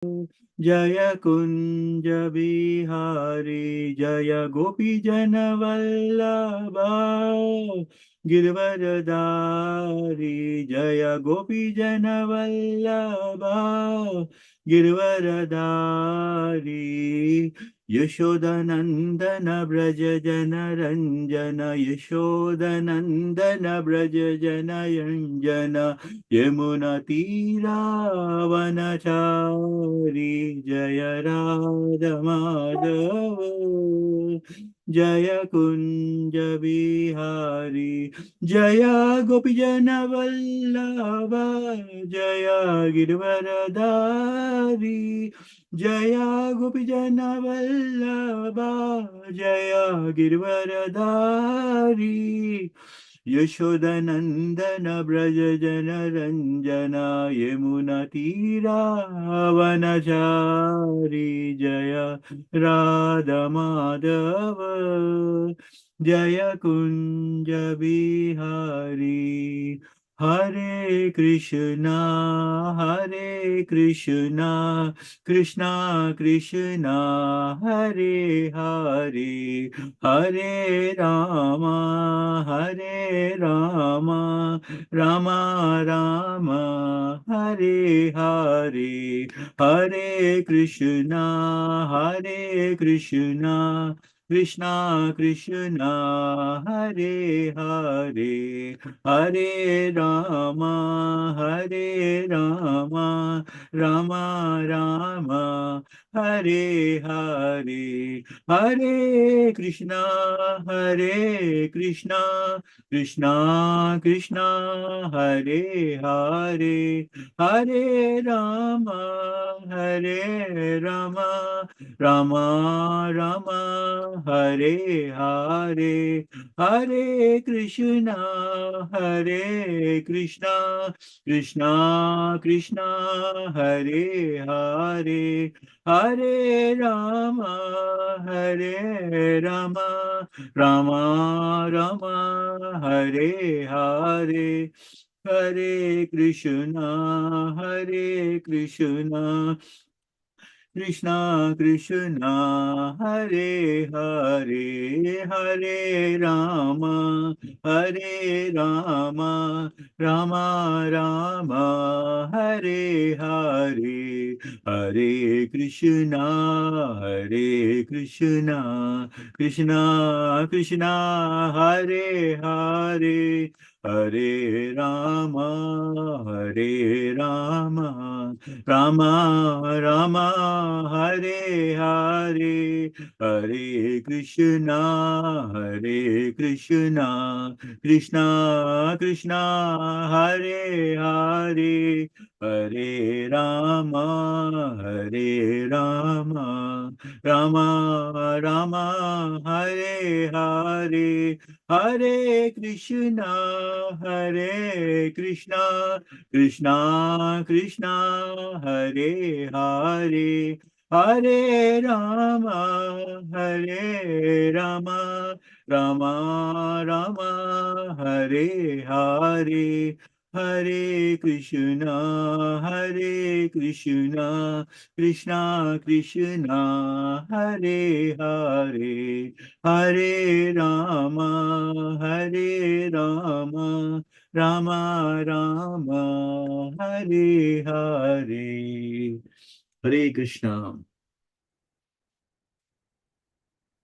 जय कुंज बिहारी जय गोपी जन वल्लभा गिरवरधारी जय गोपी जन वल्लभा गिरवरधारी यशोदनंदन ब्रज जन रंजन यशोदनंदन ब्रज जन रंजन यमुना तीरावनचारी जय राधा माधव जय कुंज बिहारी जय गोपीजन वल्लभ जय गिरवरधारी जय गोपीजन वल्लभ जय गिरवरधारी यशोदनंदन ब्रज जन रंजन यमुना तीरावनचारी जय राधा माधव जय कुंज बिहारी हरे Krishna Krishna Krishna Hare Hare Hare Rama Rama Rama Hare Hare Hare Krishna Krishna Krishna Hare Hare Hare Rama Rama Rama Hare Hare Hare Krishna Krishna Krishna Hare Hare Hare Rama Rama Rama Hare Hare Hare Krishna Krishna Krishna Hare Hare Hare Rama Rama Rama Rama Hare Hare Hare Krishna Krishna Krishna Hare Hare Hare Rama Rama Rama Hare Hare Hare Krishna Krishna Krishna Hare Hare Hare Rama Rama Rama Hare Hare Hare Krishna Krishna Krishna Hare Hare Hare Rama Rama Rama Hare Hare Hare Krishna Krishna Krishna Hare Hare Hare Rama Rama Rama Rama Hare Hare Hare Krishna Krishna Krishna Hare Hare Hare Rama Rama Rama Hare Hare Hare Krishna.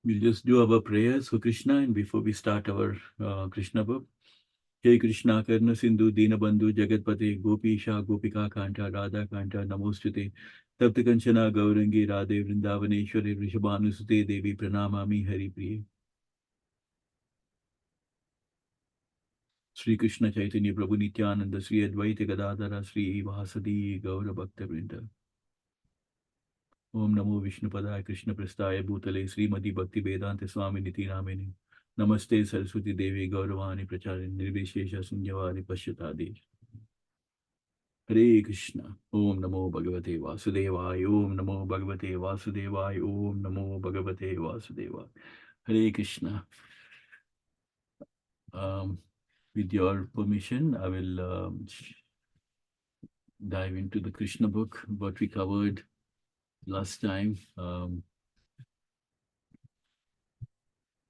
We'll just do our prayers for Krishna and before we start our Krishna book. Jai Krishna Karna Sindhu Dinabandhu Jagatpate Gopisha Gopika Kanta Radha Kanta Namostute Tapta Kanchana Gaurangi Radhe Vrindavaneshwari Vrishabhanusute Devi Pranamami Hari Priye. Sri Krishna Chaitanya Prabhu Nityananda Sri Advaita Gadadhara Sri Vasadi Gaura Bhakta Vrinda. ओम नमो विष्णुपदाय कृष्ण प्रस्थाय भूतले श्रीमती भक्ति वेदांत स्वामी निति नामिने नमस्ते सरस्वती देवी गौरवाणी प्रचारिणी निर्विशेष शून्यवादी पश्यतादि हरे कृष्ण ओम नमो भगवते वासुदेवाय ओम नमो भगवते वासुदेवाय ओम नमो भगवते वासुदेवाय हरे Krishna with your permission I will dive into the Krishna book what we covered last time.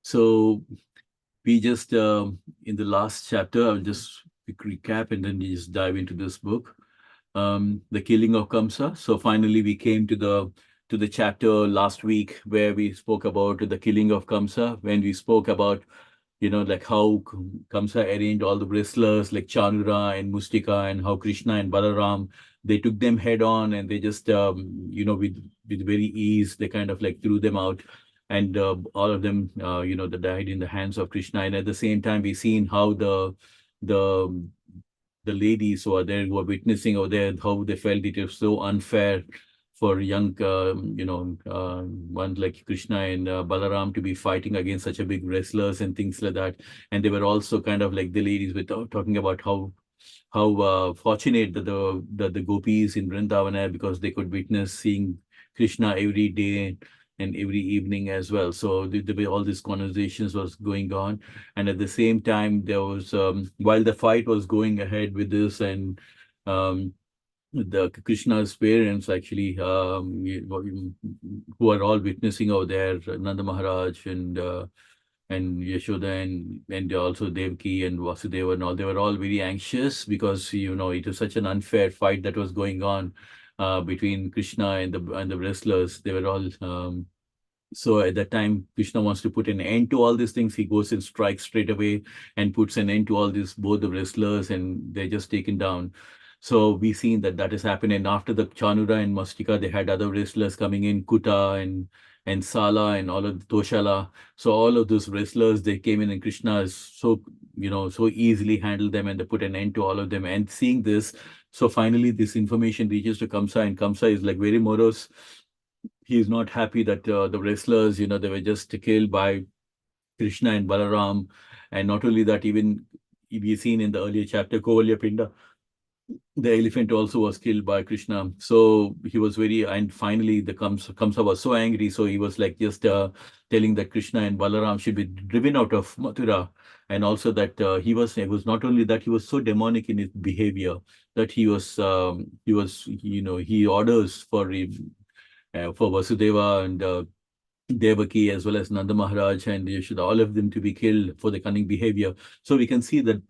So we just in the last chapter, I'll just quick recap and then we just dive into this book. The killing of Kamsa. So finally, we came to the chapter last week where we spoke about the killing of Kamsa. When we spoke about like how Kamsa arranged all the wrestlers like Chanura and Mustika, and how Krishna and Balaram, they took them head on, and they just with very ease they kind of like threw them out, and all of them they died in the hands of Krishna. And at the same time, we seen how the the ladies who are there, who are witnessing over there, how they felt it was so unfair for young, ones like Krishna and Balaram to be fighting against such a big wrestlers and things like that. And they were also kind of like the ladies were talking about how fortunate that the gopis in Vrindavan are, because they could witness seeing Krishna every day and every evening as well. So the way all these conversations was going on, and at the same time there was while the fight was going ahead with this, and um, the Krishna's parents actually, who are all witnessing over there, Nanda Maharaj and Yashoda and also Devaki and Vasudeva and all, they were all very anxious because it was such an unfair fight that was going on between Krishna and the wrestlers. They were all so at that time, Krishna wants to put an end to all these things. He goes and strikes straight away and puts an end to all these, both the wrestlers, and they're just taken down. So we've seen that is happening. And after the Chanura and Mastika, they had other wrestlers coming in, Kuta and Sala and all of the Toshala. So all of those wrestlers, they came in, and Krishna is so easily handled them, and they put an end to all of them. And seeing this, so finally this information reaches to Kamsa, and Kamsa is like very morose. He's not happy that the wrestlers, they were just killed by Krishna and Balaram. And not only that, even we've seen in the earlier chapter, Kovalya Pinda, the elephant also was killed by Krishna. So he was and finally the Kamsa was so angry. So he was like just telling that Krishna and Balaram should be driven out of Mathura. And also that it was not only that, he was so demonic in his behavior that he orders for Vasudeva and Devaki, as well as Nanda Maharaj and Yashoda, all of them to be killed for the cunning behavior. So we can see that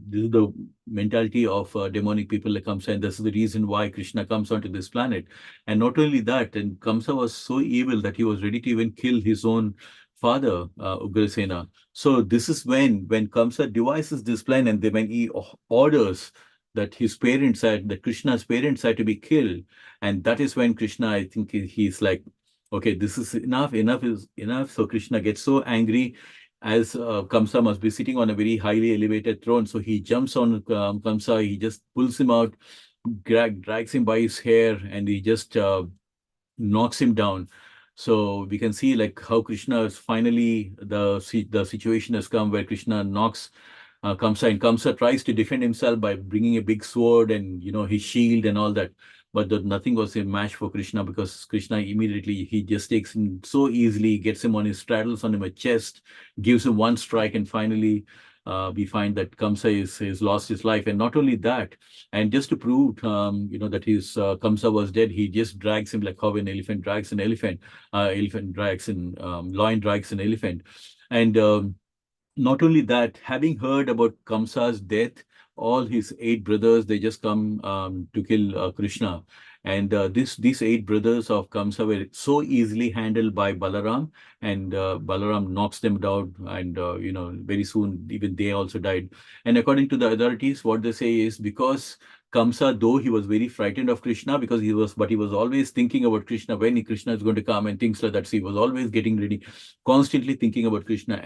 this is the mentality of demonic people that comes, and this is the reason why Krishna comes onto this planet. And not only that, and Kamsa was so evil that he was ready to even kill his own father, Ugrasena. So this is when Kamsa devises this plan, and then when he orders that that Krishna's parents had to be killed, and that is when Krishna, I think he's like, okay, this is enough. Enough is enough. So Krishna gets so angry, as Kamsa must be sitting on a very highly elevated throne. So he jumps on Kamsa. He just pulls him out, drags him by his hair, and he just knocks him down. So we can see like how Krishna is finally, the situation has come where Krishna knocks Kamsa, and Kamsa tries to defend himself by bringing a big sword and his shield and all that. But nothing was a match for Krishna, because Krishna immediately, he just takes him so easily, gets him on his straddles on him a chest, gives him one strike, and finally we find that Kamsa is lost his life. And not only that, and just to prove that his Kamsa was dead, he just drags him like how an elephant drags an elephant, lion drags an elephant. And not only that, having heard about Kamsa's death, all his 8 brothers, they just come to kill Krishna. And these 8 brothers of Kamsa were so easily handled by Balaram, and Balaram knocks them down, and very soon even they also died. And according to the authorities, what they say is, because Kamsa, though he was very frightened of Krishna, but he was always thinking about Krishna, when Krishna is going to come and things like that. So he was always getting ready, constantly thinking about Krishna.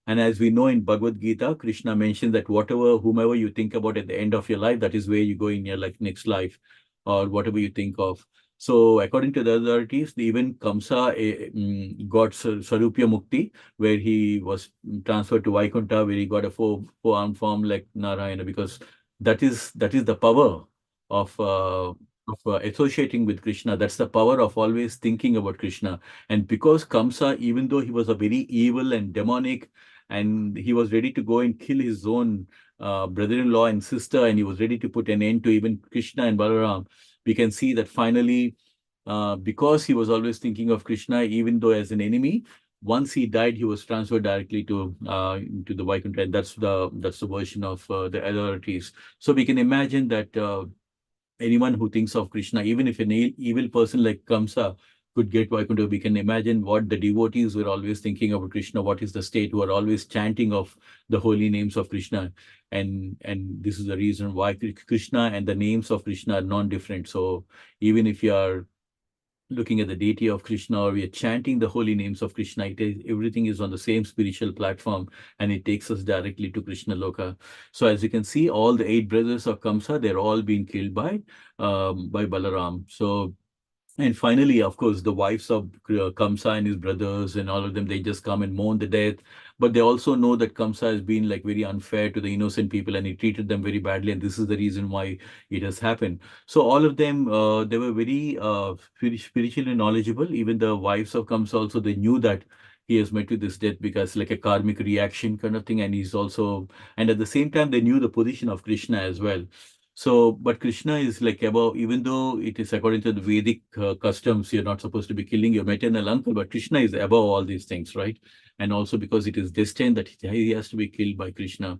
And as we know in Bhagavad Gita, Krishna mentions that whomever you think about at the end of your life, that is where you go in your next life, or whatever you think of. So according to the authorities, even Kamsa got Sarupya Mukti, where he was transferred to Vaikuntha, where he got a four-armed form like Narayana, because that is the power of associating with Krishna. That's the power of always thinking about Krishna. And because Kamsa, even though he was a very evil and demonic, and he was ready to go and kill his own brother-in-law and sister, and he was ready to put an end to even Krishna and Balaram, we can see that finally because he was always thinking of Krishna, even though as an enemy. Once he died, he was transferred directly to the Vaikuntha, and that's the version of the authorities. So we can imagine that anyone who thinks of Krishna, even if an evil person like Kamsa could get Vaikuntha, we can imagine what the devotees were always thinking about Krishna. What is the state who are always chanting of the holy names of Krishna, and this is the reason why Krishna and the names of Krishna are non-different. So even if you are looking at the deity of Krishna, or we are chanting the holy names of Krishna, everything is on the same spiritual platform, and it takes us directly to Krishna Loka. So as you can see, all the 8 brothers of Kamsa, they're all being killed by Balaram. So, and finally, of course, the wives of Kamsa and his brothers and all of them, they just come and mourn the death. But they also know that Kamsa has been like very unfair to the innocent people, and he treated them very badly. And this is the reason why it has happened. So all of them, they were very spiritually knowledgeable. Even the wives of Kamsa also, they knew that he has met with this death because like a karmic reaction kind of thing. And he's also, and at the same time, they knew the position of Krishna as well. So, but Krishna is like above, even though it is according to the Vedic customs, you're not supposed to be killing your maternal uncle, but Krishna is above all these things, right? And also because it is destined that he has to be killed by Krishna.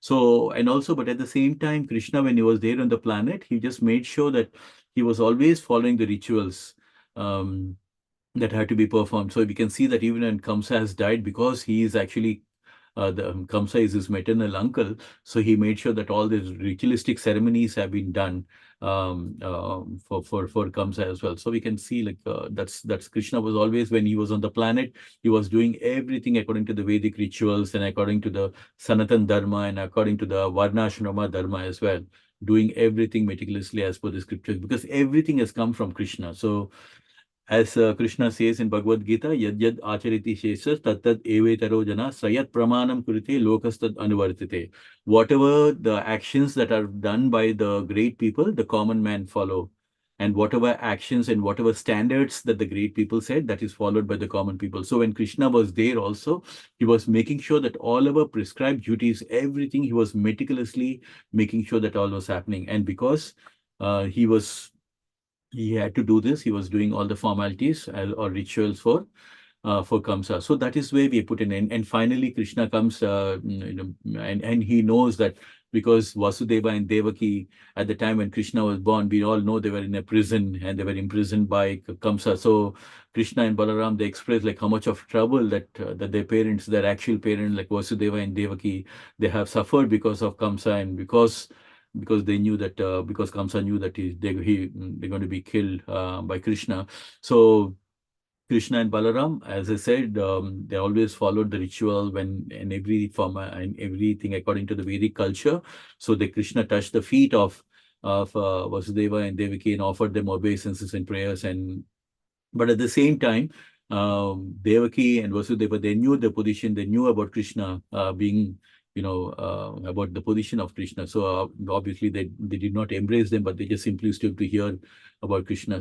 So, and also, but at the same time, Krishna, when he was there on the planet, he just made sure that he was always following the rituals. That had to be performed. So we can see that even when Kamsa has died, because he is actually Kamsa is his maternal uncle, so he made sure that all these ritualistic ceremonies have been done for Kamsa as well. So we can see like that's Krishna was always, when he was on the planet, he was doing everything according to the Vedic rituals and according to the Sanatan Dharma and according to the Varnashrama Dharma as well, doing everything meticulously as per the scriptures, because everything has come from Krishna. So as Krishna says in Bhagavad Gita, yad yad achariti shesas tat tat evetaro jana sayat pramanam kurite lokastad anuvartite. Whatever the actions that are done by the great people, the common man follow. And whatever actions and whatever standards that the great people said, that is followed by the common people. So when Krishna was there also, he was making sure that all our prescribed duties, everything, he was meticulously making sure that all was happening. And because he had to do this, he was doing all the formalities or rituals for Kamsa. So that is where we put an end. And finally, Krishna comes, and he knows that because Vasudeva and Devaki, at the time when Krishna was born, we all know they were in a prison and they were imprisoned by Kamsa. So Krishna and Balaram, they express like how much of trouble that their parents, their actual parents, like Vasudeva and Devaki, they have suffered because of Kamsa, and because they knew that because Kamsa knew that they're going to be killed by Krishna. So Krishna and Balaram, as I said, they always followed the ritual when in every form and everything according to the Vedic culture. So the Krishna touched the feet of Vasudeva and Devaki and offered them obeisances and prayers. But at the same time, Devaki and Vasudeva, they knew the position, they knew about Krishna being, about the position of Krishna. So obviously they did not embrace them, but they just simply stood to hear about Krishna.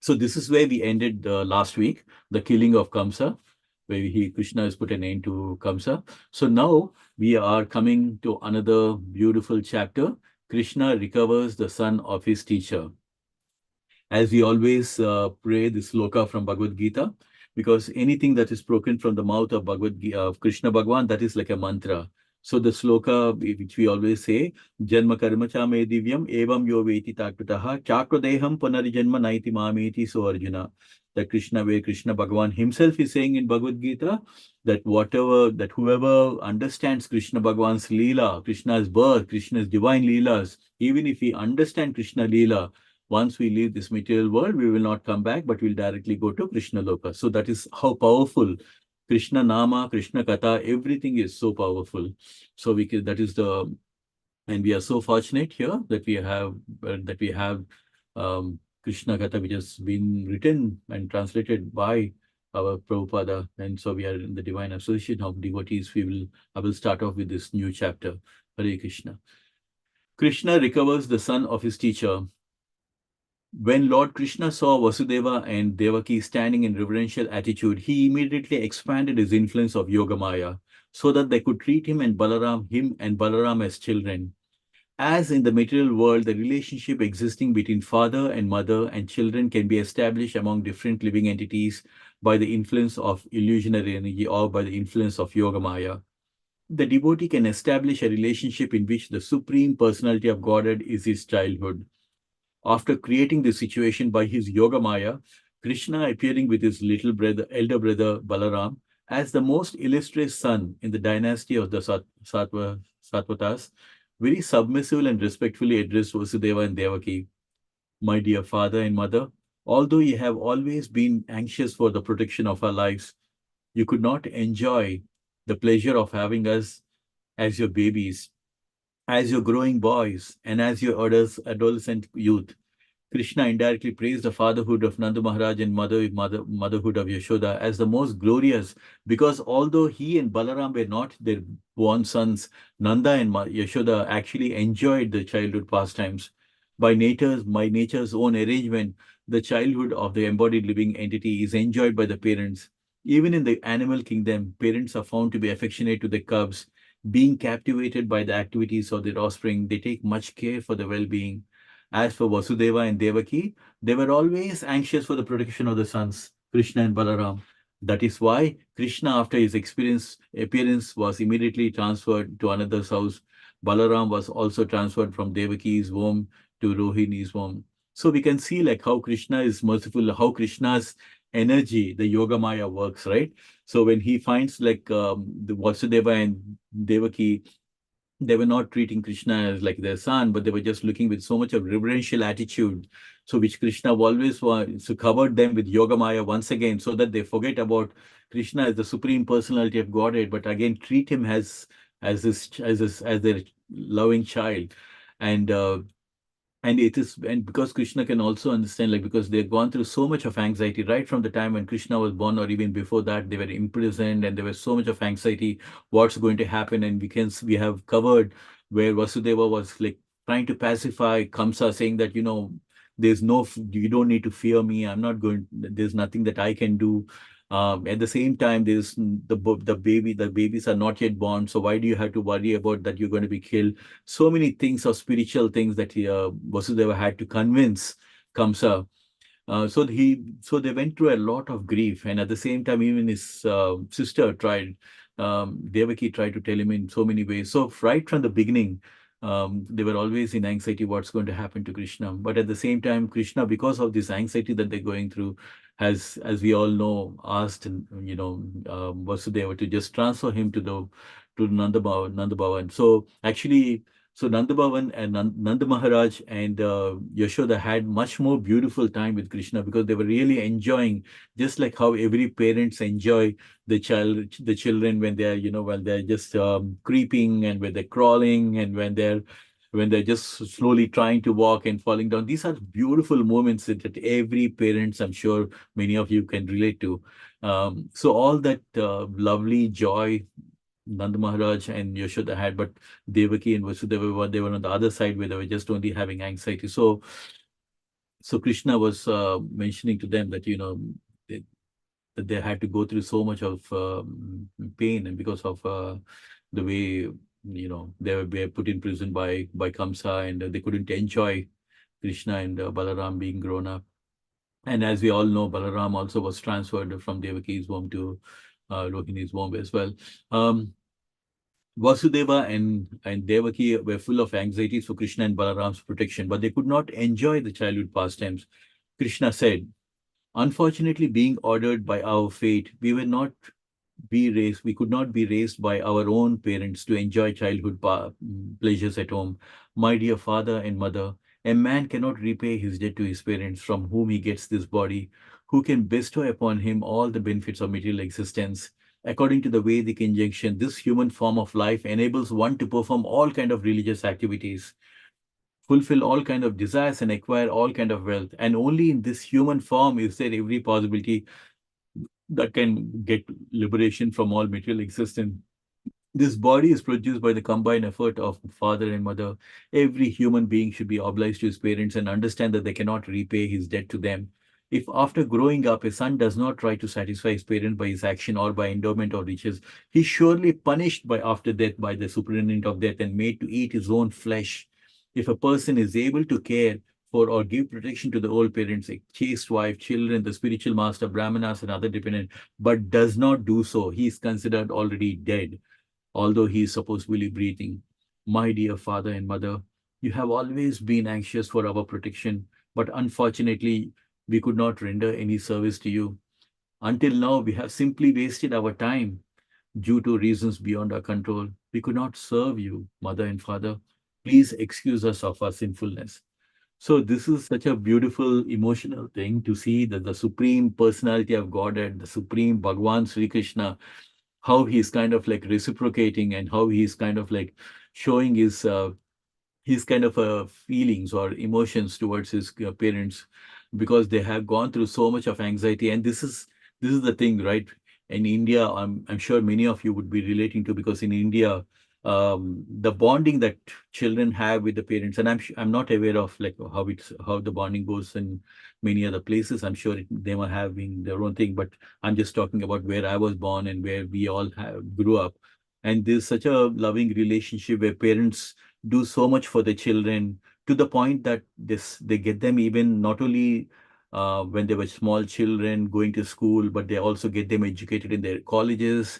So this is where we ended last week, the killing of Kamsa, where Krishna has put an end to Kamsa. So now we are coming to another beautiful chapter. Krishna recovers the son of his teacher. As we always pray this sloka from Bhagavad Gita, because anything that is spoken from the mouth of of Krishna Bhagwan, that is like a mantra. So the sloka which we always say, Janma karma cha me divyam evam yo veti takvitaha chakradeham panarijanma naiti mameti so Arjuna. That Krishna, where Krishna Bhagwan himself is saying in Bhagavad Gita, that whoever understands Krishna Bhagwan's Leela, Krishna's birth, Krishna's divine Leelas, even if he understands Krishna Leela, once we leave this material world, we will not come back, but we'll directly go to Krishna Loka. So that is how powerful Krishna Nama, Krishna Katha, everything is so powerful. So and we are so fortunate here that we have Krishna Katha, which has been written and translated by our Prabhupada. And so we are in the divine association of devotees. I will start off with this new chapter. Hare Krishna. Krishna recovers the son of his teacher. When Lord Krishna saw Vasudeva and Devaki standing in reverential attitude, he immediately expanded his influence of Yogamaya so that they could treat him and Balaram as children. As in the material world, the relationship existing between father and mother and children can be established among different living entities by the influence of illusionary energy or by the influence of Yoga Maya. The devotee can establish a relationship in which the Supreme Personality of Godhead is his childhood. After creating the situation by his Yoga Maya, Krishna appearing with his little brother, elder brother Balaram, as the most illustrious son in the dynasty of the Satvatas, very submissively and respectfully addressed Vasudeva and Devaki. My dear father and mother, although you have always been anxious for the protection of our lives, you could not enjoy the pleasure of having us as your babies, as your growing boys, and as your adolescent youth. Krishna indirectly praised the fatherhood of Nanda Maharaj and motherhood of Yashoda as the most glorious, because although he and Balaram were not their born sons, Nanda and Yashoda actually enjoyed the childhood pastimes. By nature's own arrangement, the childhood of the embodied living entity is enjoyed by the parents. Even in the animal kingdom, parents are found to be affectionate to their cubs. Being captivated by the activities of their offspring, they take much care for their well-being. As for Vasudeva and Devaki, they were always anxious for the protection of the sons, Krishna and Balaram. That is why Krishna, after his appearance, was immediately transferred to another's house. Balaram was also transferred from Devaki's womb to Rohini's womb. So we can see like how Krishna is merciful, how Krishna's energy, the Yoga Maya works, right? So when he finds like the Vasudeva and Devaki, they were not treating Krishna as like their son, but they were just looking with so much of reverential attitude. So which Krishna always was, so covered them with Yoga Maya once again, so that they forget about Krishna as the supreme personality of Godhead, but again treat him as their loving child. And and because Krishna can also understand, like, because they've gone through so much of anxiety right from the time when Krishna was born, or even before that, they were imprisoned and there was so much of anxiety, what's going to happen. And we have covered where Vasudeva was like trying to pacify Kamsa, saying that, you don't need to fear me. There's nothing that I can do. At the same time, the babies are not yet born. So why do you have to worry about that you're going to be killed? So many things or spiritual things that Vasudeva had to convince Kamsa. So they went through a lot of grief, and at the same time, even his sister tried. Devaki tried to tell him in so many ways. So right from the beginning, they were always in anxiety what's going to happen to Krishna. But at the same time, Krishna, because of this anxiety that they're going through, has, as we all know, asked Vasudeva to just transfer him to Nanda Bhavan. So actually, so Nanda Bhavan and Nanda Maharaj and Yashoda had much more beautiful time with Krishna, because they were really enjoying, just like how every parents enjoy the children when they're, when they're just creeping, and when they're crawling, and when they're just slowly trying to walk and falling down. These are beautiful moments that every parents, I'm sure many of you can relate to. So all that lovely joy Nanda Maharaj and Yashoda had, but Devaki and Vasudeva they were on the other side, where they were just only having anxiety. So Krishna was mentioning to them that they, that they had to go through so much of pain, and because of the way they were put in prison by Kamsa, and they couldn't enjoy Krishna and Balaram being grown up. And as we all know, Balaram also was transferred from Devaki's womb to Rohini's womb as well. Vasudeva and Devaki were full of anxieties for Krishna and Balaram's protection, but they could not enjoy the childhood pastimes. Krishna said, "Unfortunately, being ordered by our fate, we could not be raised by our own parents to enjoy childhood pleasures at home. My dear father and mother, a man cannot repay his debt to his parents, from whom he gets this body, who can bestow upon him all the benefits of material existence. According to the Vedic injunction, this human form of life enables one to perform all kind of religious activities, fulfill all kind of desires, and acquire all kind of wealth. And only in this human form is there every possibility that can get liberation from all material existence. This body is produced by the combined effort of father and mother. Every human being should be obliged to his parents and understand that they cannot repay his debt to them. If after growing up, a son does not try to satisfy his parents by his action or by endowment or riches, he is surely punished by after death by the superintendent of death and made to eat his own flesh. If a person is able to care for or give protection to the old parents, like chaste wife, children, the spiritual master, brahmanas, and other dependent, but does not do so, he is considered already dead, although he is supposedly breathing. My dear father and mother, you have always been anxious for our protection, but unfortunately, we could not render any service to you. Until now, we have simply wasted our time due to reasons beyond our control. We could not serve you, mother and father. Please excuse us of our sinfulness. So this is such a beautiful emotional thing to see that the supreme personality of Godhead, the supreme Bhagwan Sri Krishna, how he's kind of like reciprocating and how he's kind of like showing his kind of feelings or emotions towards his parents, because they have gone through so much of anxiety. And this is the thing, right? In India, I'm sure many of you would be relating to, because in India, the bonding that children have with the parents, and I'm not aware of like how the bonding goes in many other places. I'm sure they are having their own thing, but I'm just talking about where I was born and where we all grew up. And there's such a loving relationship where parents do so much for the children, to the point that they get them even not only when they were small children going to school, but they also get them educated in their colleges.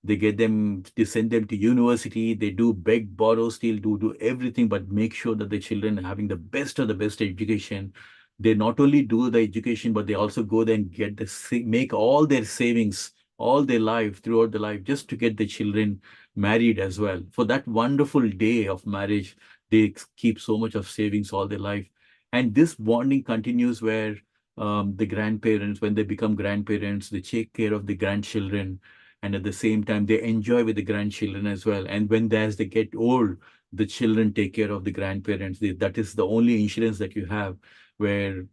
They get them, they send them to university. They do beg, borrow, steal, do everything, but make sure that the children are having the best of the best education. They not only do the education, but they also go there and get make all their savings all their life, throughout the life, just to get the children married as well. For that wonderful day of marriage, they keep so much of savings all their life. And this bonding continues where the grandparents, when they become grandparents, they take care of the grandchildren. And at the same time, they enjoy with the grandchildren as well. And as they get old, the children take care of the grandparents. That is the only insurance that you have, where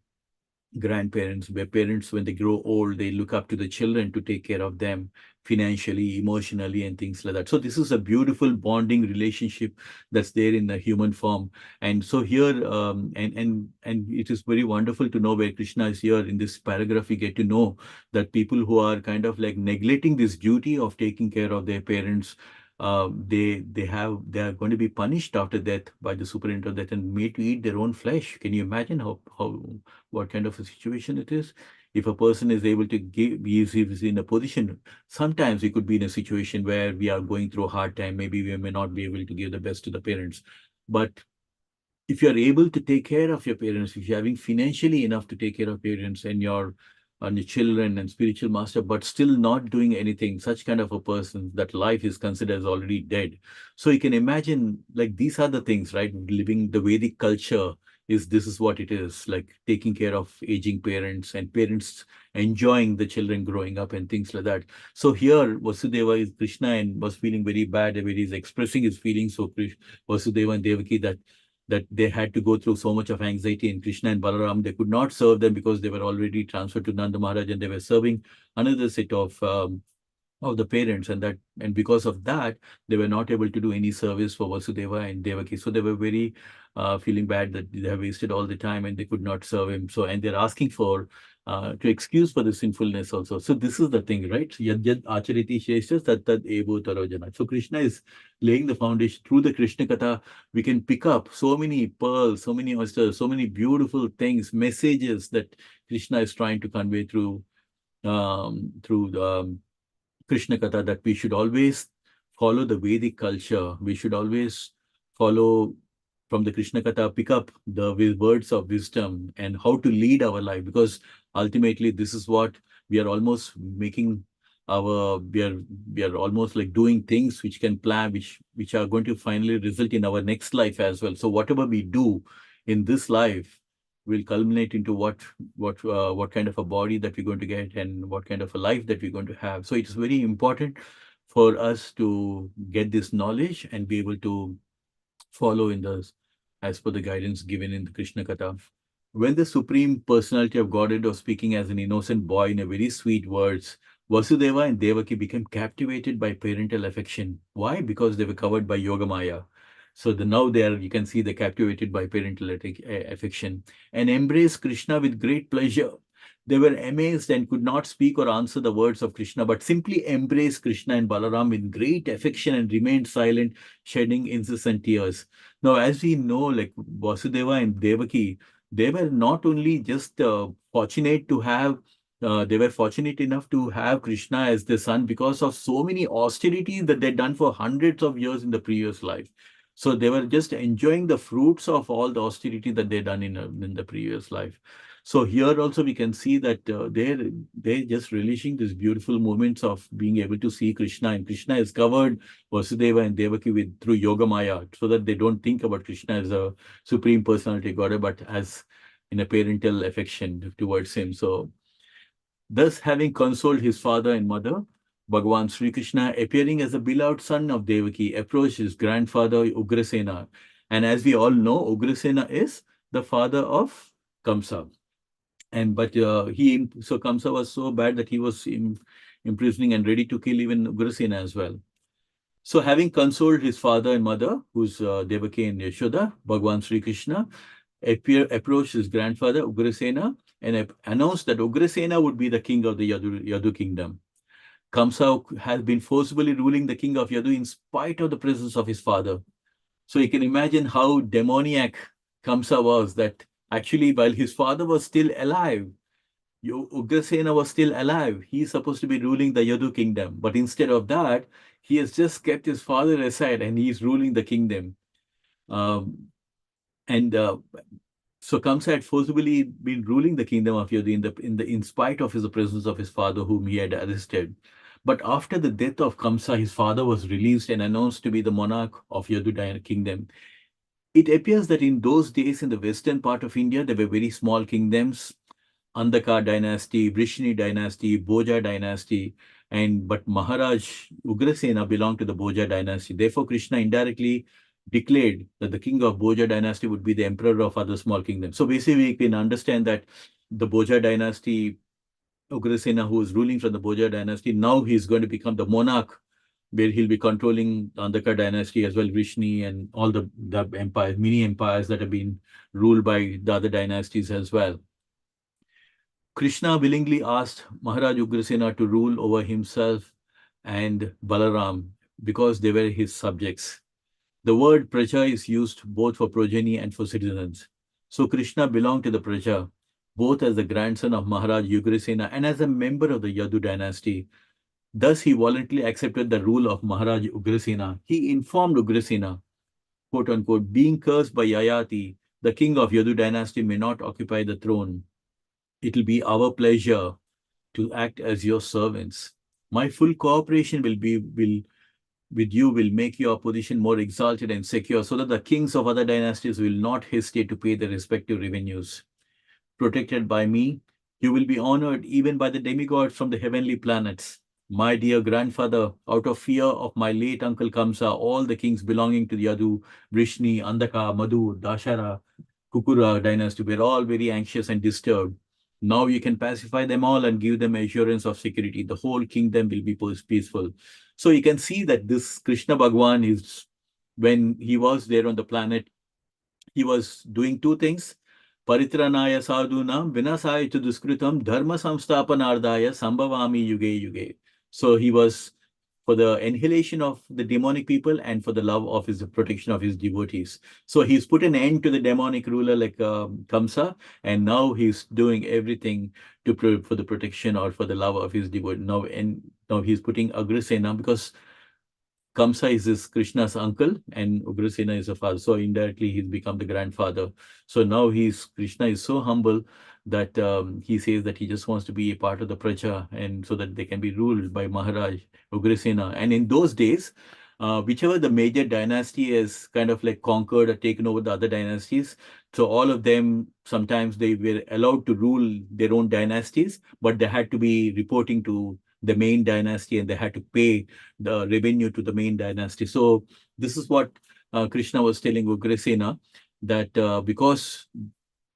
grandparents, where parents, when they grow old, they look up to the children to take care of them financially, emotionally, and things like that. So this is a beautiful bonding relationship that's there in the human form. And so here, and it is very wonderful to know where Krishna is here in this paragraph. We get to know that people who are kind of like neglecting this duty of taking care of their parents, they are going to be punished after death by the superintendent of death and made to eat their own flesh. Can you imagine how what kind of a situation it is? If a person is able to give, is in a position, sometimes we could be in a situation where we are going through a hard time. Maybe we may not be able to give the best to the parents. But if you're able to take care of your parents, if you're having financially enough to take care of parents and your children and spiritual master, but still not doing anything, such kind of a person, that life is considered as already dead. So you can imagine, like, these are the things, right? Living the Vedic culture is, this is what it is, like taking care of aging parents and parents enjoying the children growing up and things like that. So here Vasudeva is Krishna and was feeling very bad where he's expressing his feelings for Vasudeva and Devaki, that they had to go through so much of anxiety. And Krishna and Balaram, they could not serve them because they were already transferred to Nanda Maharaj and they were serving another set of the parents, and because of that, they were not able to do any service for Vasudeva and Devaki. So they were very feeling bad that they have wasted all the time and they could not serve him. So, and they're asking for to excuse for the sinfulness also. So this is the thing, right? Yad yad achariti shesha tat tad evo tarojana. So Krishna is laying the foundation through the Krishna Katha. We can pick up so many pearls, so many oysters, so many beautiful things, messages that Krishna is trying to convey through the Krishna Katha, that we should always follow the Vedic culture. We should always follow from the Krishna Katha, pick up the words of wisdom and how to lead our life. Because ultimately, this is what we are almost making we are almost like doing things which can plan, which are going to finally result in our next life as well. So whatever we do in this life will culminate into what kind of a body that we're going to get and what kind of a life that we're going to have. So it's very important for us to get this knowledge and be able to follow in the as per the guidance given in the Krishna Katha. When the Supreme Personality of Godhead was speaking as an innocent boy in a very sweet words, Vasudeva and Devaki became captivated by parental affection. Why? Because they were covered by Yoga Maya. So now they are, you can see, they're captivated by parental affection and embrace Krishna with great pleasure. They were amazed and could not speak or answer the words of Krishna, but simply embraced Krishna and Balaram with great affection and remained silent, shedding incessant tears. Now, as we know, like Vasudeva and Devaki, they were not only just fortunate to have they were fortunate enough to have Krishna as their son because of so many austerities that they'd done for hundreds of years in the previous life. So they were just enjoying the fruits of all the austerity that they'd done in the previous life. So here also we can see that they're just relishing these beautiful moments of being able to see Krishna, and Krishna has covered Vasudeva and Devaki with through Yoga Maya, so that they don't think about Krishna as a supreme personality God, but as in a parental affection towards him. So thus, having consoled his father and mother, Bhagavan Sri Krishna, appearing as a beloved son of Devaki, approached his grandfather Ugrasena. And as we all know, Ugrasena is the father of Kamsa. And but so Kamsa was so bad that he was imprisoning and ready to kill even Ugrasena as well. So having consoled his father and mother, who's Devaki and Yashoda, Bhagavan Sri Krishna approached his grandfather Ugrasena and announced that Ugrasena would be the king of the Yadu kingdom. Kamsa has been forcibly ruling the king of Yadu in spite of the presence of his father. So you can imagine how demoniac Kamsa was, that actually while his father was still alive, Ugrasena was still alive. He's supposed to be ruling the Yadu kingdom. But instead of that, he has just kept his father aside and he's ruling the kingdom. And so Kamsa had forcibly been ruling the kingdom of Yadu in spite of his presence of his father, whom he had arrested. But after the death of Kamsa, his father was released and announced to be the monarch of Yadu kingdom. It appears that in those days in the western part of India, there were very small kingdoms, Andhaka dynasty, Vrishni dynasty, Bhoja dynasty, but Maharaj Ugrasena belonged to the Bhoja dynasty. Therefore, Krishna indirectly declared that the king of Bhoja dynasty would be the emperor of other small kingdoms. So basically, we can understand that the Bhoja dynasty, Ugrasena, who is ruling from the Bhoja dynasty, now he's going to become the monarch, where he'll be controlling Andhaka dynasty as well, Vrishni, and all the empires, mini empires that have been ruled by the other dynasties as well. Krishna willingly asked Maharaj Ugrasena to rule over himself and Balaram because they were his subjects. The word Praja is used both for progeny and for citizens. So Krishna belonged to the Praja, both as the grandson of Maharaj Ugrasena and as a member of the Yadu dynasty. Thus, he voluntarily accepted the rule of Maharaj Ugrasena. He informed Ugrasena, quote unquote, being cursed by Yayati, the king of Yadu dynasty may not occupy the throne. It will be our pleasure to act as your servants. My full cooperation will make your position more exalted and secure, so that the kings of other dynasties will not hesitate to pay their respective revenues. Protected by me, you will be honored even by the demigods from the heavenly planets. My dear grandfather, out of fear of my late uncle Kamsa, all the kings belonging to the Yadu, Vrishni, Andhaka, Madhu, Dashara, Kukura dynasty were all very anxious and disturbed. Now you can pacify them all and give them assurance of security. The whole kingdom will be peaceful. So you can see that this Krishna Bhagwan is, when he was there on the planet, he was doing two things. Paritranaya sadhunam vinasaya tu duskritam dharma samstapanardaya sambhavami yuge yuge. So he was for the annihilation of the demonic people and for the love of his protection of his devotees. So he's put an end to the demonic ruler like Kamsa, and now he's doing everything for the protection or for the love of his devotees. Now he's putting Agrasena, because Kamsa is Krishna's uncle and Ugrasena is a father. So indirectly, he's become the grandfather. So now Krishna is so humble that he says that he just wants to be a part of the Praja, and so that they can be ruled by Maharaj Ugrasena. And in those days, whichever the major dynasty has kind of like conquered or taken over the other dynasties, so all of them, sometimes they were allowed to rule their own dynasties, but they had to be reporting to the main dynasty and they had to pay the revenue to the main dynasty. So this is what Krishna was telling Ugrasena, that because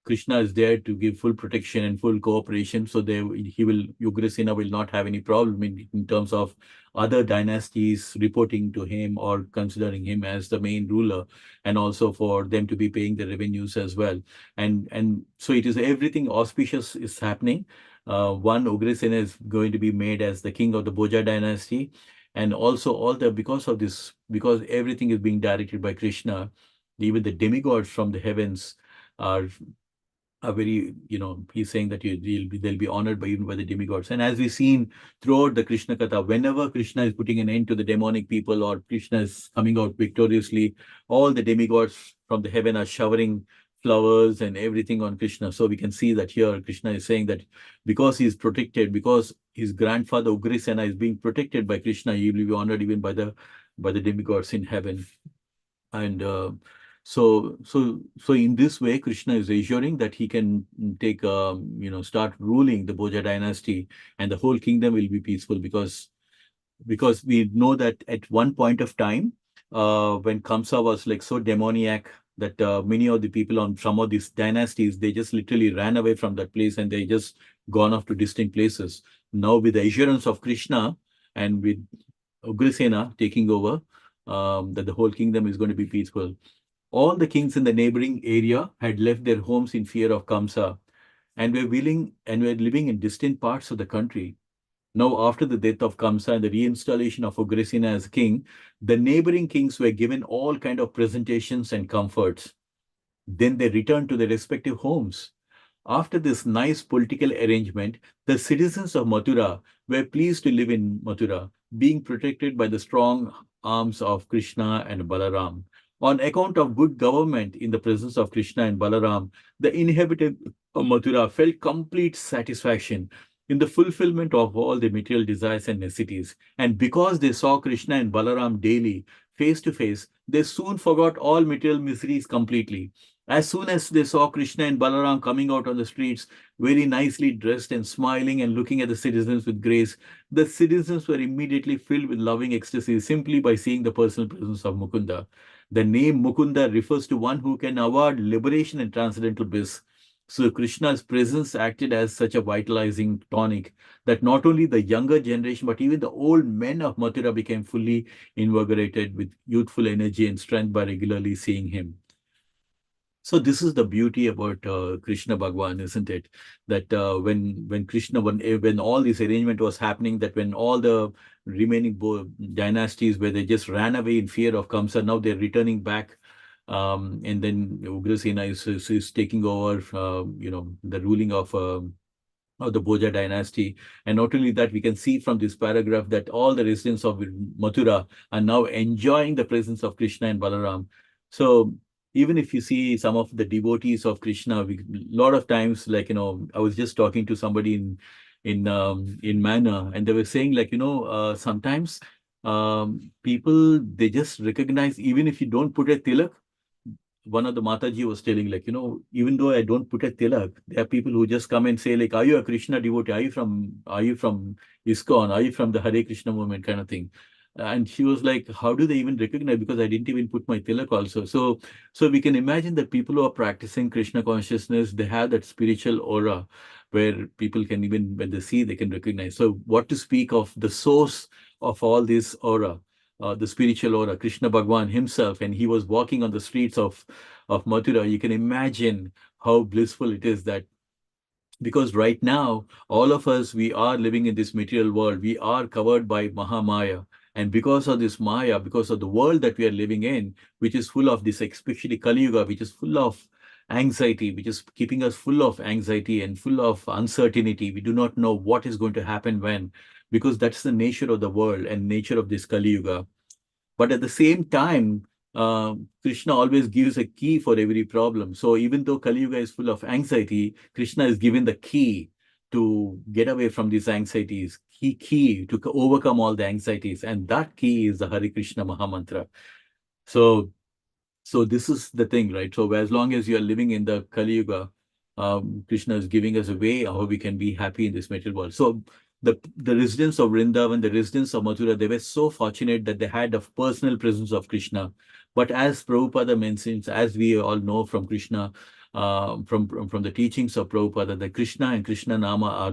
Krishna is there to give full protection and full cooperation, so Ugrasena will not have any problem in terms of other dynasties reporting to him or considering him as the main ruler, and also for them to be paying the revenues as well. And so it is, everything auspicious is happening. One, Ugrasena is going to be made as the king of the Bhoja dynasty, and also because of this, because everything is being directed by Krishna, even the demigods from the heavens are very, he's saying that they'll be honored by even by the demigods. And as we've seen throughout the Krishna Katha, whenever Krishna is putting an end to the demonic people or Krishna is coming out victoriously, all the demigods from the heaven are showering flowers and everything on Krishna. So we can see that here Krishna is saying that because he's protected, because his grandfather Ugrasena is being protected by Krishna, he will be honored even by the demigods in heaven. And so in this way, Krishna is assuring that he can take, start ruling the Bhoja dynasty, and the whole kingdom will be peaceful, because we know that at one point of time, when Kamsa was like so demoniac that many of the people on some of these dynasties, they just literally ran away from that place and they just gone off to distant places. Now with the assurance of Krishna and with Ugrasena taking over, that the whole kingdom is going to be peaceful. All the kings in the neighboring area had left their homes in fear of Kamsa and were living in distant parts of the country. Now, after the death of Kamsa and the reinstallation of Ugrasena as king, the neighboring kings were given all kind of presentations and comforts. Then they returned to their respective homes. After this nice political arrangement, the citizens of Mathura were pleased to live in Mathura, being protected by the strong arms of Krishna and Balaram. On account of good government in the presence of Krishna and Balaram, the inhabitants of Mathura felt complete satisfaction in the fulfillment of all their material desires and necessities. And because they saw Krishna and Balaram daily, face to face, they soon forgot all material miseries completely. As soon as they saw Krishna and Balaram coming out on the streets, very nicely dressed and smiling and looking at the citizens with grace, the citizens were immediately filled with loving ecstasy simply by seeing the personal presence of Mukunda. The name Mukunda refers to one who can award liberation and transcendental bliss. So Krishna's presence acted as such a vitalizing tonic that not only the younger generation, but even the old men of Mathura became fully invigorated with youthful energy and strength by regularly seeing him. So this is the beauty about Krishna Bhagwan, isn't it? That when Krishna, when all this arrangement was happening, that when all the remaining dynasties where they just ran away in fear of Kamsa, now they're returning back, and then Ugrasena is taking over, the ruling of the Bhoja dynasty. And not only that, we can see from this paragraph that all the residents of Mathura are now enjoying the presence of Krishna and Balaram. So even if you see some of the devotees of Krishna, a lot of times, like, I was just talking to somebody in Manna, and they were saying, like, sometimes people, they just recognize, even if you don't put a tilak. One of the Mataji was telling, like, even though I don't put a tilak, there are people who just come and say, like, are you a Krishna devotee? Are you from ISKCON? Are you from the Hare Krishna movement kind of thing? And she was like, how do they even recognize? Because I didn't even put my tilak also. So we can imagine that people who are practicing Krishna consciousness, they have that spiritual aura where people can, even when they see, they can recognize. So what to speak of the source of all this aura? The spiritual aura, Krishna Bhagwan himself, and he was walking on the streets of Mathura. You can imagine how blissful it is, that because right now, all of us, we are living in this material world. We are covered by Mahamaya. And because of this Maya, because of the world that we are living in, which is full of this, especially Kali Yuga, which is full of anxiety, which is keeping us full of anxiety and full of uncertainty. We do not know what is going to happen when, because that's the nature of the world and nature of this Kali Yuga. But at the same time, Krishna always gives a key for every problem. So even though Kali Yuga is full of anxiety, Krishna is given the key to get away from these anxieties, key to overcome all the anxieties. And that key is the Hare Krishna Mahamantra. So this is the thing, right? So as long as you are living in the Kali Yuga, Krishna is giving us a way how we can be happy in this material world. So the residents of Vrindavan, the residents of Mathura, they were so fortunate that they had a personal presence of Krishna. But as Prabhupada mentions, as we all know from Krishna, from the teachings of Prabhupada, that Krishna and Krishna Nama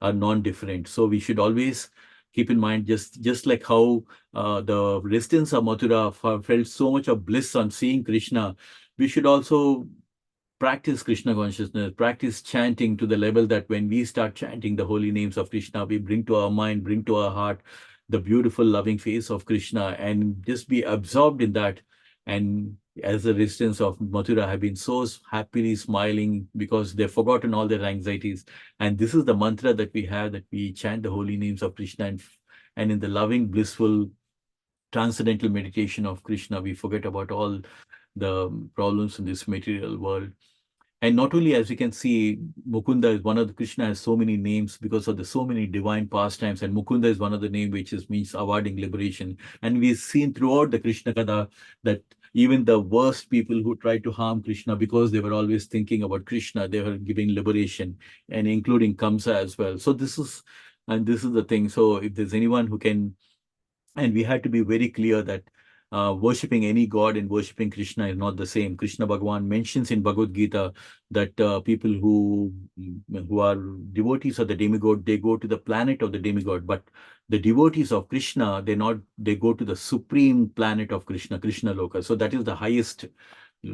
are non-different. So we should always keep in mind, just like how the residents of Mathura felt so much of bliss on seeing Krishna, we should also practice Krishna consciousness, practice chanting to the level that when we start chanting the holy names of Krishna, we bring to our mind, bring to our heart the beautiful loving face of Krishna and just be absorbed in that. And as the residents of Mathura have been so happily smiling because they've forgotten all their anxieties. And this is the mantra that we have, that we chant the holy names of Krishna, and in the loving, blissful, transcendental meditation of Krishna, we forget about all the problems in this material world. And not only, as we can see, Mukunda is one of the, Krishna has so many names because of the so many divine pastimes, and Mukunda is one of the name which is means awarding liberation. And we've seen throughout the Krishna Katha that even the worst people who tried to harm Krishna, because they were always thinking about Krishna, they were giving liberation, and including Kamsa as well. So this is the thing. So if there's anyone who can, and we had to be very clear that worshipping any god and worshipping Krishna is not the same. Krishna Bhagavan mentions in Bhagavad Gita that people who are devotees of the demigod, they go to the planet of the demigod, but the devotees of Krishna, they go to the supreme planet of Krishna, Krishna Loka. So that is the highest.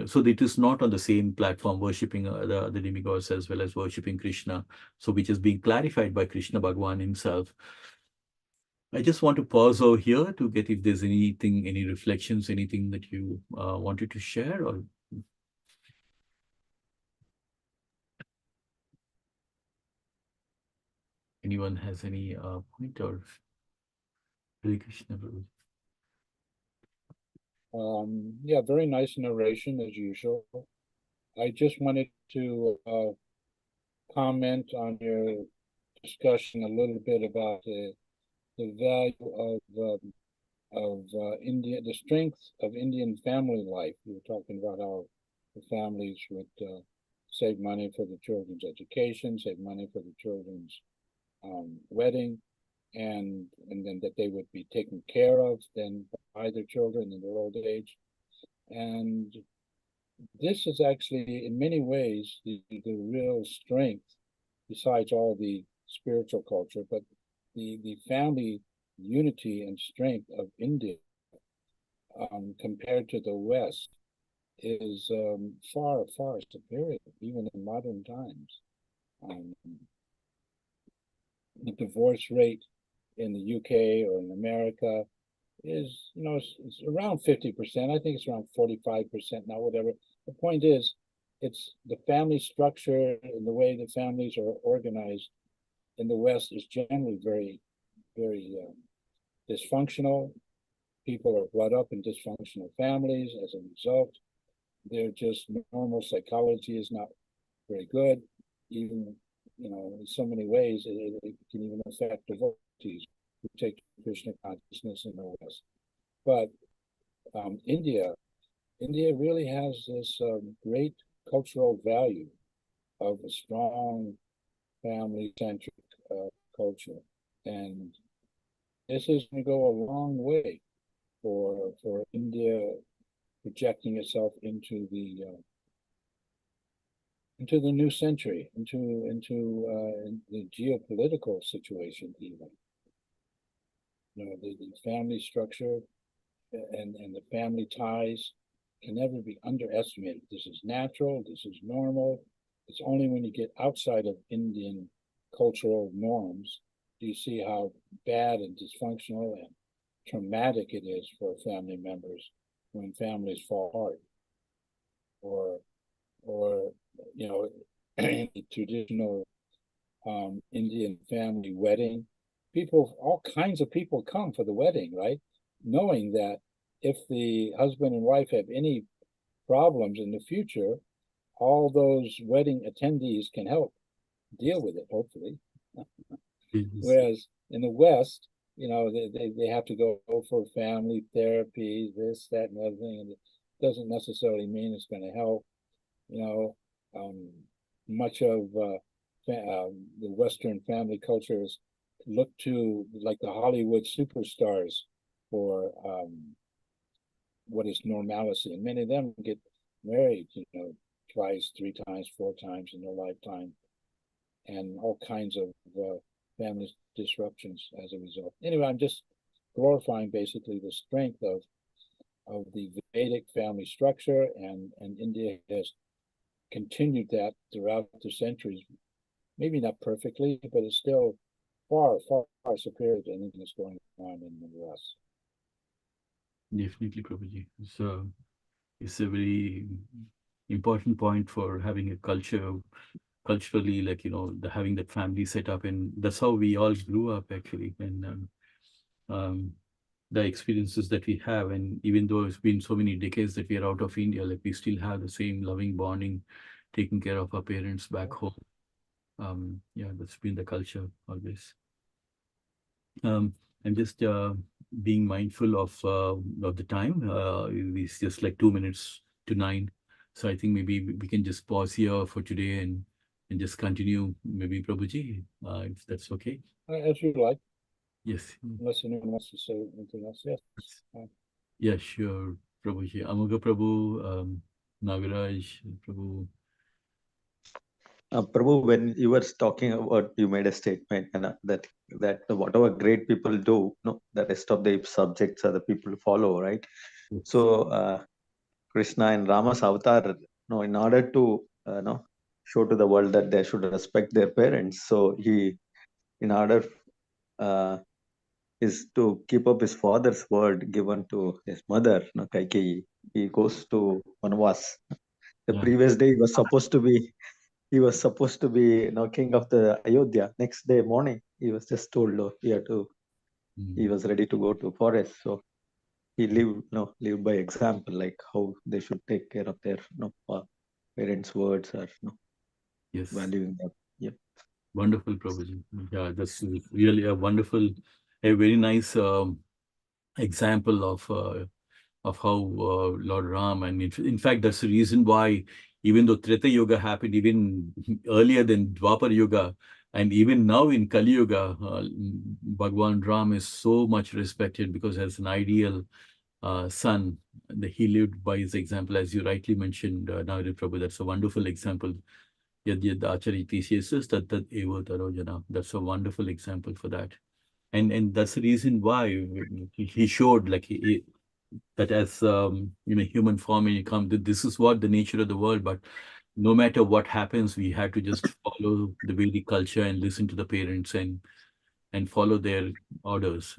So it is not on the same platform worshipping the demigods as well as worshipping Krishna. So which is being clarified by Krishna Bhagavan himself. I just want to pause over here to get if there's anything, any reflections, anything that you wanted to share, or anyone has any point, or Hare Krishna. Yeah, very nice narration as usual. I just wanted to comment on your discussion a little bit about the value of India, the strength of Indian family life. You were talking about how the families would save money for the children's education, save money for the children's wedding, and then that they would be taken care of then by their children in their old age. And this is actually, in many ways, the real strength, besides all the spiritual culture, but the family unity and strength of India compared to the West is far, far superior, even in modern times. The divorce rate in the UK or in America is, it's around 50%. I think it's around 45% now, whatever. The point is, it's the family structure and the way the families are organized in the West is generally very, very dysfunctional. People are brought up in dysfunctional families. As a result, they're just normal psychology is not very good. Even, in so many ways, it can even affect devotees who take Krishna consciousness in the West. But India really has this great cultural value of a strong family-centric culture, and this is going to go a long way for India projecting itself into the new century, into the geopolitical situation even. The family structure and the family ties can never be underestimated. This is natural, this is normal. It's only when you get outside of Indian cultural norms do you see how bad and dysfunctional and traumatic it is for family members when families fall apart. Or in the traditional Indian family wedding, all kinds of people come for the wedding, right? Knowing that if the husband and wife have any problems in the future, all those wedding attendees can help deal with it, hopefully. Whereas in the West, they have to go for family therapy, this, that, and the other thing, and it doesn't necessarily mean it's going to help. Much of the Western family cultures look to like the Hollywood superstars for what is normalcy, and many of them get married, twice, three times, four times in their lifetime, and all kinds of family disruptions as a result. Anyway, I'm just glorifying basically the strength of the Vedic family structure, and India has continued that throughout the centuries. Maybe not perfectly, but it's still far, far, far superior to anything that's going on in the US. Definitely, Prabhuji. So it's a very important point for having a culture, culturally, like, having that family set up. And that's how we all grew up, actually. And the experiences that we have, and even though it's been so many decades that we are out of India, like we still have the same loving bonding, taking care of our parents back home. Yeah, that's been the culture always. I'm just being mindful of the time. It's just like 2 minutes to 9, so I think maybe we can just pause here for today and just continue, maybe, Prabhuji, if that's okay. As you like. Yes. Unless anyone wants to say anything else. Yes. Yeah, sure, Prabhuji. Amoga Prabhu, Nagaraj, Prabhu. Prabhu, when you were talking about, you made a statement and that whatever great people do, no, the rest of the subjects are the people follow, right? Yes. So Krishna and Rama's avatar, no, in order to show to the world that they should respect their parents, so he, in order is to keep up his father's word given to his mother, no, Kaikeyi, he goes to Vanvas. The previous day he was supposed to be king of the Ayodhya. Next day morning, he was just told, he was ready to go to forest. So he lived by example, like how they should take care of their parents' words or Yes. valuing them. Yeah. Wonderful, Prabhuji. Yeah, that's really a very nice example of how Lord Ram, and in fact, that's the reason why, even though Treta Yuga happened even earlier than Dwapar Yuga, and even now in Kali Yuga, Bhagwan Ram is so much respected because as an ideal son, he lived by his example, as you rightly mentioned, Nagari Prabhu. That's a wonderful example. Yad yad achariti shesus tat tat eva taro jana. That's a wonderful example for that. And that's the reason why he showed, like, that as human form, and you come, this is what the nature of the world. But no matter what happens, we have to just follow the Vedic culture and listen to the parents and follow their orders.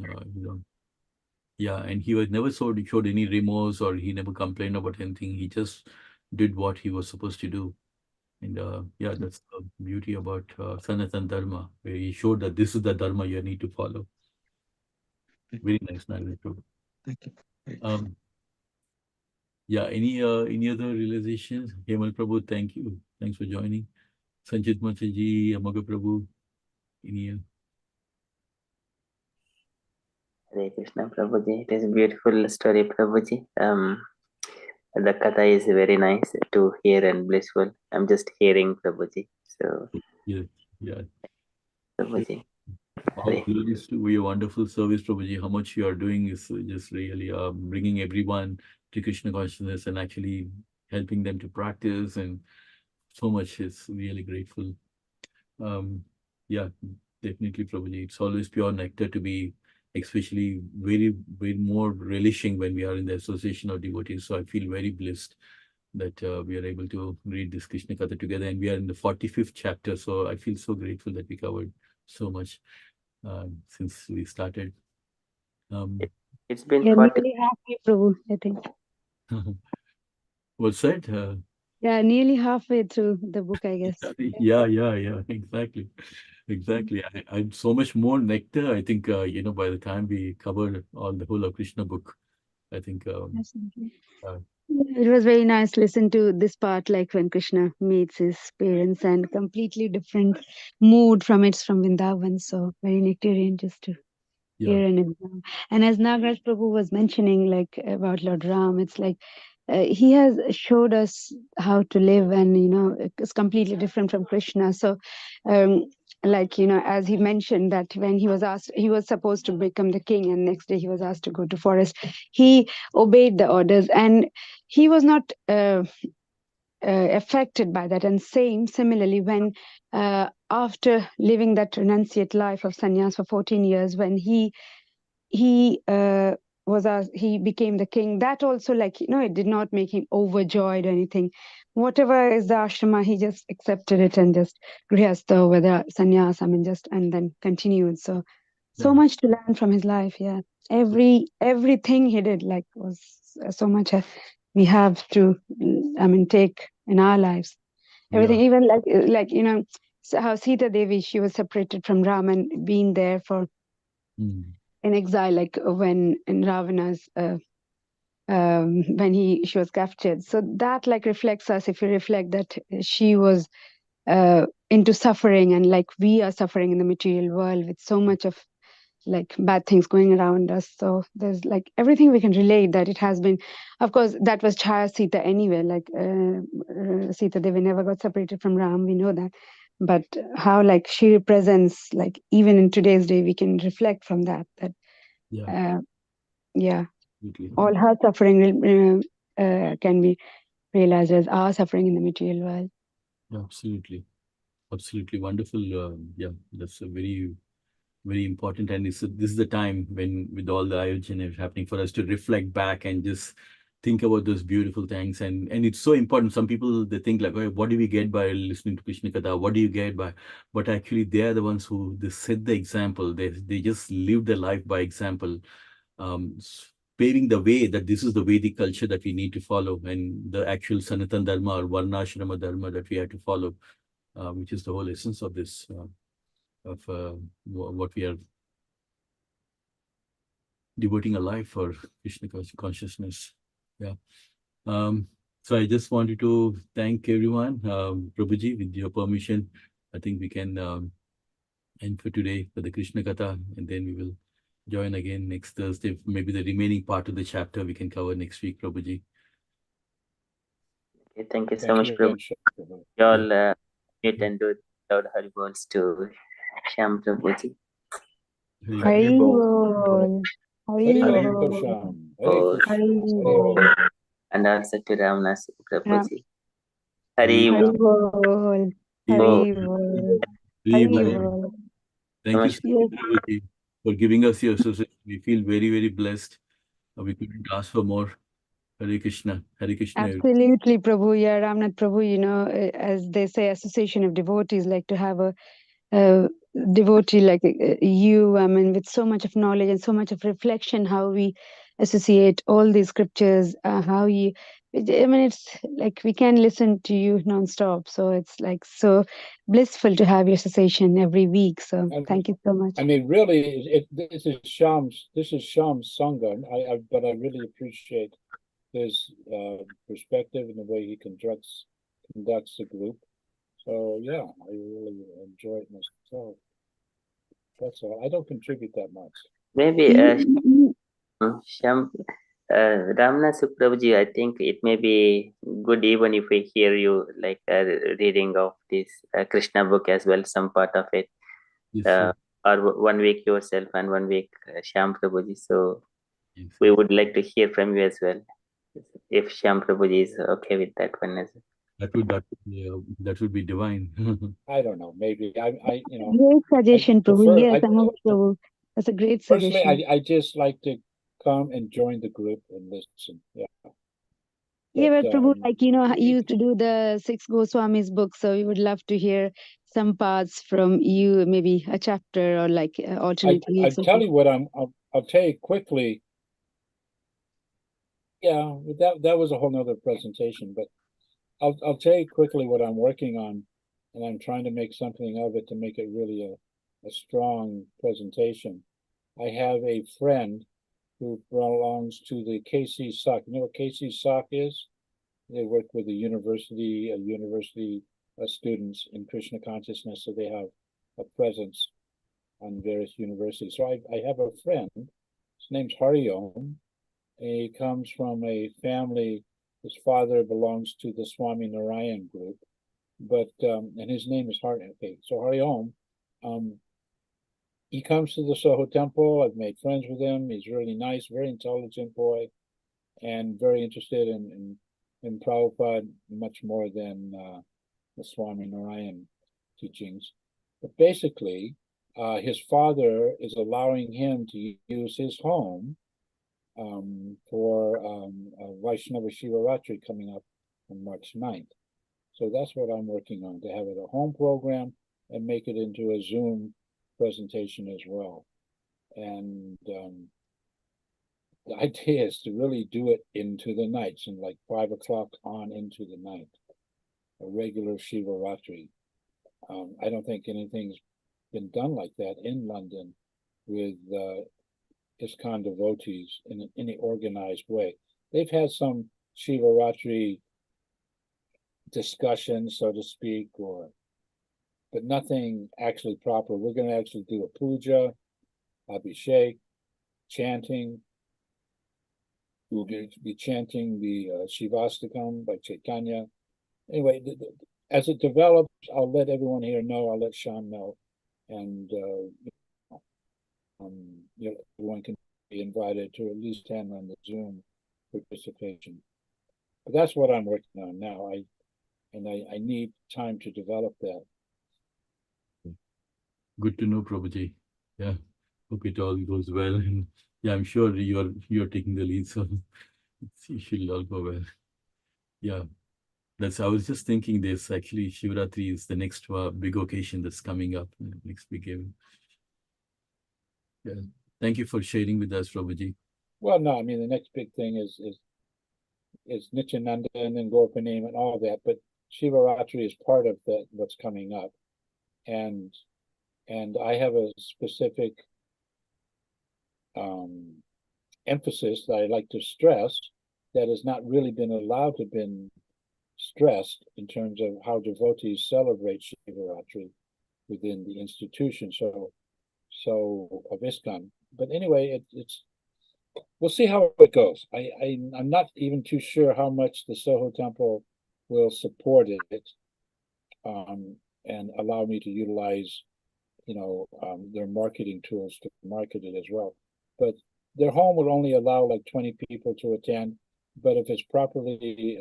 Yeah, and he was never showed any remorse, or he never complained about anything. He just did what he was supposed to do. And yeah, that's the beauty about Sanatan Dharma, where he showed that this is the Dharma you need to follow. Very nice, Nagari Prabhu. Thank you. Yeah, any other realizations? Hemal Prabhu, thank you. Thanks for joining. Sanchit Machaji, Amaga Prabhu, any? Hare Krishna, Prabhuji. It is a beautiful story, Prabhuji. The katha is very nice to hear and blissful. I'm just hearing, Prabhuji. So, yeah. Prabhuji. All glories to your wonderful service, Prabhuji. How much you are doing is just really bringing everyone to Krishna consciousness and actually helping them to practice, and so much. It's really grateful. Yeah, definitely, Prabhuji. It's always pure nectar to be, especially very, very more relishing when we are in the association of devotees. So I feel very blessed that we are able to read this Krishna Katha together, and we are in the 45th chapter. So I feel so grateful that we covered so much since we started. It's been nearly halfway through, I think. What's that? Yeah, nearly halfway through the book, I guess. Yeah, exactly. I so much more nectar. I think, by the time we covered all the whole of KrishnaBook, I think. Absolutely. It was very nice listen to this part, like when Krishna meets his parents, and completely different mood from Vrindavan. So very nectarian just to hear an exam. And as Nagaraj Prabhu was mentioning, like about Lord Ram, it's like he has showed us how to live, and it's completely different from Krishna. So like as he mentioned that when he was asked, he was supposed to become the king, and next day he was asked to go to forest, he obeyed the orders, and he was not affected by that. And similarly, when after living that renunciate life of sannyas for 14 years, when he he became the king. That also, like, it did not make him overjoyed or anything. Whatever is the ashrama, he just accepted it and just grihastha, whether sannyas, and then continued. So much to learn from his life. Yeah, everything he did, like, was so much we have to, take in our lives. Everything, even like so how Sita Devi, she was separated from Ram and being there for in exile, like when in Ravana's when she was captured. So that, like, reflects us. If you reflect that she was into suffering, and like we are suffering in the material world with so much of like bad things going around us. So there's like everything we can relate, that it has been, of course, that was Chaya Sita anyway, like Sita Devi never got separated from Ram, we know that. But how, like, she represents, like, even in today's day, we can reflect from that all her suffering can be realized as our suffering in the material world. Absolutely wonderful. That's a very, very important, and this is the time when, with all the Ayurveda happening, for us to reflect back and just think about those beautiful things. And it's so important. Some people, they think like, oh, what do we get by listening to Krishna Katha? What do you get by? But actually, they are the ones who, they set the example. They just live their life by example, paving the way that this is the Vedic culture that we need to follow, and the actual Sanatan Dharma or Varnashrama Dharma that we have to follow, which is the whole essence of this, of what we are devoting a life for Krishna consciousness. So I just wanted to thank everyone. Prabhuji, with your permission, I think we can end for today for the Krishna Katha, and then we will join again next Thursday. Maybe the remaining part of the chapter we can cover next week, Prabhuji. Okay, thank you so much, Prabhu. You all meet and do loud Hari Bols to Shyam Prabhuji. Hari Bol. Hari Bol. Sham. Hare Krishna. Hari Hare Bol. Hare. And also to Ramnas Prabhuji. Hari Hari Bol. Hari Bol. Hari Bol. Thank you so much, Prabhuji, for giving us your association. We feel very, very blessed. We couldn't ask for more. Hare Krishna. Hare Krishna. Absolutely, Prabhu. Yeah, Ramnath Prabhu, as they say, association of devotees, like to have a devotee like you, with so much of knowledge and so much of reflection, how we associate all these scriptures, it's like we can listen to you non-stop. So it's like so blissful to have your association every week. So thank you so much. I mean, really, this is Shyam's Sangha, but I really appreciate his perspective and the way he conducts the group. So yeah, I really enjoy it myself. That's all. I don't contribute that much. Maybe Shyam, Ramnas Prabhuji, I think it may be good even if we hear you like reading of this Krishna book as well, some part of it. Yes, or 1 week yourself and 1 week Shyam Prabhuji. So yes, we would like to hear from you as well, if Shyam Prabhuji is okay with that one as well. That would be divine. I don't know. Maybe I Great suggestion, Prabhu. Yes, Prabhu. That's a great suggestion. Personally, I just like to come and join the group and listen. Yeah. But Prabhu, like, you used to do the 6 Goswamis book, so we would love to hear some parts from you, maybe a chapter or like alternate weeks. I'll tell you what I'll tell you quickly. Yeah, that was a whole nother presentation, but I'll tell you quickly what I'm working on, and I'm trying to make something of it to make it really a strong presentation. I have a friend who belongs to the KC SOC. You know what KC SOC is? They work with the university students in Krishna consciousness, so they have a presence on various universities. So I have a friend, his name's Hari Om. He comes from a family, his father belongs to the Swami Narayan group, but and his name is Hari. Okay, so Hari Om, he comes to the Soho temple. I've made friends with him. He's really nice, very intelligent boy, and very interested in Prabhupada much more than the Swami Narayan teachings. But basically, his father is allowing him to use his home for Vaishnava Shivaratri coming up on March 9th. So that's what I'm working on, to have it a home program and make it into a Zoom presentation as well. And the idea is to really do it into the nights, and like 5 o'clock on into the night, a regular Shivaratri. I don't think anything's been done like that in London with ISKCON devotees in any organized way. They've had some Shivaratri discussions, so to speak, but nothing actually proper. We're going to actually do a puja, abhishek, chanting. We'll be chanting the Shivastakam by Chaitanya. Anyway, as it develops, I'll let everyone here know. I'll let Sean know, and everyone can be invited to at least 10 on the Zoom participation. But that's what I'm working on now. I need time to develop that. Good to know, Prabhuji. Yeah, hope it all goes well. And yeah, I'm sure you're taking the lead, so it should all go well. Yeah, I was just thinking this. Actually, Shivratri is the next big occasion that's coming up, next big event. Yeah, thank you for sharing with us, Prabhuji. Well, no, I mean, the next big thing is Nityananda and then Gorpanim and all that, but Shivaratri is part of that, what's coming up. And I have a specific emphasis that I like to stress that has not really been allowed to been stressed in terms of how devotees celebrate Shivaratri within the institution. So of ISKCON. But anyway, it's we'll see how it goes. I'm not even too sure how much the Soho Temple will support it, and allow me to utilize, their marketing tools to market it as well. But their home would only allow like 20 people to attend. But if it's properly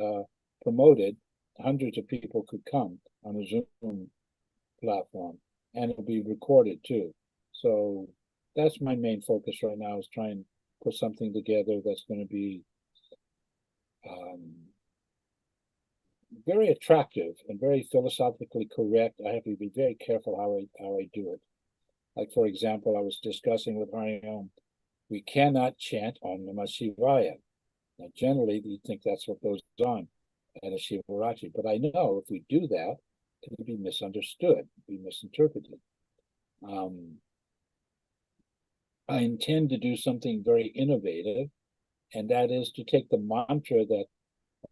promoted, hundreds of people could come on a Zoom platform, and it'll be recorded too. So that's my main focus right now, is trying to put something together that's going to be very attractive and very philosophically correct. I have to be very careful how I do it. Like, for example, I was discussing with Hariom, we cannot chant Om Namah Shivaya. Now, generally, you think that's what goes on at a Shivaratri, but I know if we do that, it would be misunderstood, be misinterpreted. I intend to do something very innovative, and that is to take the mantra that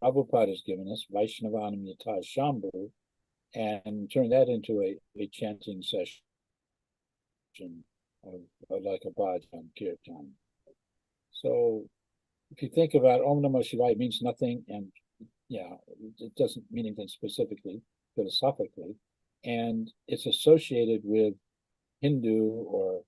Prabhupada has given us, Vaishnavanam Yata Shambhu, and turn that into a chanting session of like a bhajan, kirtan. So if you think about Om Namah Shivaya, it means nothing, and it doesn't mean anything specifically, philosophically, and it's associated with Hindu or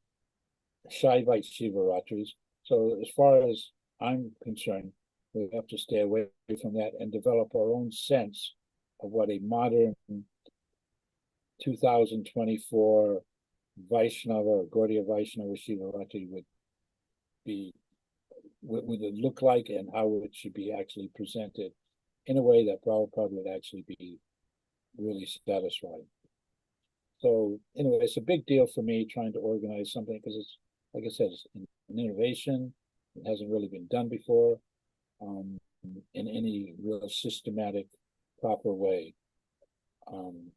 Shaivite Shivaratris. So as far as I'm concerned, we have to stay away from that and develop our own sense of what a modern 2024 Vaishnava or Gaudiya Vaishnava Shivaratri would it look like, and how it should be actually presented in a way that Prabhupada would actually be really satisfied. So anyway, it's a big deal for me trying to organize something, because it's, like I said, it's an innovation. It hasn't really been done before in any real systematic, proper way.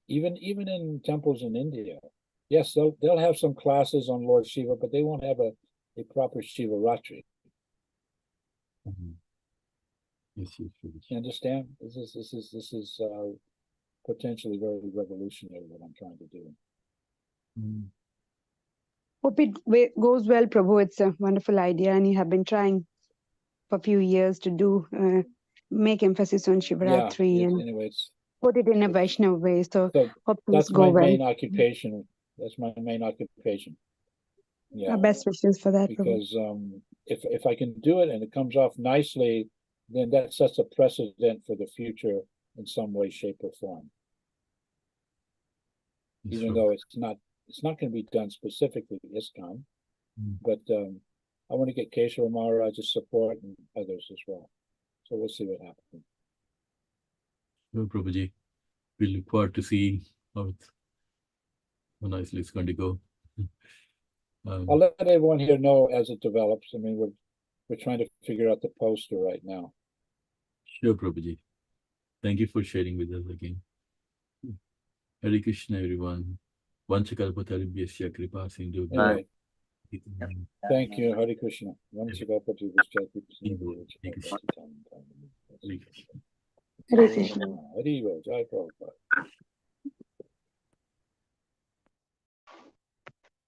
Even in temples in India, yes, they'll have some classes on Lord Shiva, but they won't have a proper Shivaratri. Mm-hmm. Yes. You understand? This is potentially very revolutionary what I'm trying to do. Mm-hmm. Hope it goes well, Prabhu. It's a wonderful idea, and you have been trying for a few years to do make emphasis on Shivaratri and put it in a Vaishnava way. So hope things go well. That's my main occupation. That's my main occupation. Yeah. Our best wishes for that, because Prabhu. If I can do it and it comes off nicely, then that sets a precedent for the future in some way, shape, or form. Even though it's not going to be done specifically ISKCON, but I want to get Keshava Maharaj's support and others as well. So we'll see what happens. Well, Prabhuji, we look forward to see how nicely it's going to go. I'll let everyone here know as it develops. I mean, we're trying to figure out the poster right now. Sure, Prabhuji. Thank you for sharing with us again. Hare Krishna, everyone. Vanchakalpatarubhyasya kripa sindhu. Anyway, thank you. Hare Krishna. Vanchakapati Vishya Hare Krishna. Hare Krishna. Hare Jai Prabhupada.